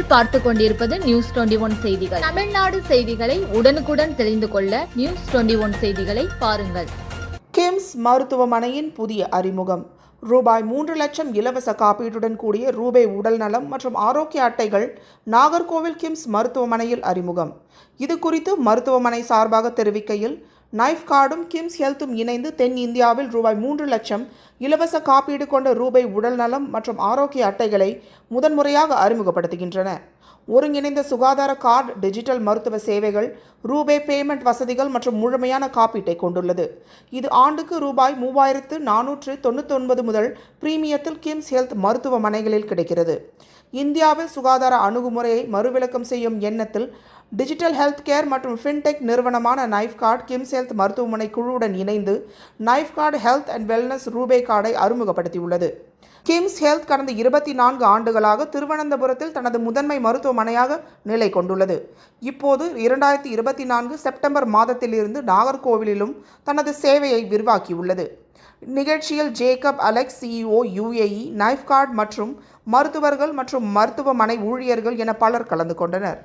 நீங்கள் பார்த்து கொண்டிருப்பது நியூஸ் 21 செய்திகள். தமிழ்நாடு செய்திகளை உடனுக்குடன் தெரிந்து கொள்ள நியூஸ் 21 செய்திகளை பாருங்கள். கிம்ஸ் மருத்துவமனையின் புதிய அறிமுகம். ரூபாய் 3 லட்சம் இலவச காப்பீட்டுடன் கூடிய ரூபே உடல்நலம் மற்றும் ஆரோக்கிய அட்டைகள் நாகர்கோவில் கிம்ஸ் மருத்துவமனையில் அறிமுகம். இது குறித்து மருத்துவமனை சார்பாக தெரிவிக்கையில், நைஃப் கார்டும் கிம்ஸ் ஹெல்த்தும் இணைந்து தென் இந்தியாவில் ரூபாய் 3 லட்சம் இலவச காப்பீடு கொண்ட ரூபே உடல்நலம் மற்றும் ஆரோக்கிய அட்டைகளை முதன்முறையாக அறிமுகப்படுத்துகின்றன. ஒருங்கிணைந்த சுகாதார கார்டு, டிஜிட்டல் மருத்துவ சேவைகள், ரூபே பேமெண்ட் வசதிகள் மற்றும் முழுமையான காப்பீட்டை கொண்டுள்ளது. இது ஆண்டுக்கு ரூபாய் 3499 முதல் பிரீமியத்தில் கிம்ஸ் ஹெல்த் மருத்துவமனைகளில் கிடைக்கிறது. இந்தியாவில் சுகாதார அணுகுமுறையை மறுவிலக்கம் செய்யும் எண்ணத்தில் டிஜிட்டல் ஹெல்த் கேர் மற்றும் ஃபின்டெக் நிறுவனமான நைஃப் கார்டு கிம்ஸ் ஹெல்த் மருத்துவமனை குழுவுடன் இணைந்து knife card health and wellness RuPay கார்டை அறிமுகப்படுத்தியுள்ளது. கிம்ஸ் ஹெல்த் கடந்த 24 ஆண்டுகளாக திருவனந்தபுரத்தில் தனது முதன்மை மருத்துவமனையாக நிலை கொண்டுள்ளது. இப்போது 2024 செப்டம்பர் மாதத்திலிருந்து நாகர்கோவிலிலும் தனது சேவையை விரிவாக்கியுள்ளது. நிகழ்ச்சியில் Jacob Alex, CEO UAE, knife card மற்றும் மருத்துவர்கள் மற்றும் மருத்துவமனை ஊழியர்கள் என பலர் கலந்து கொண்டனர்.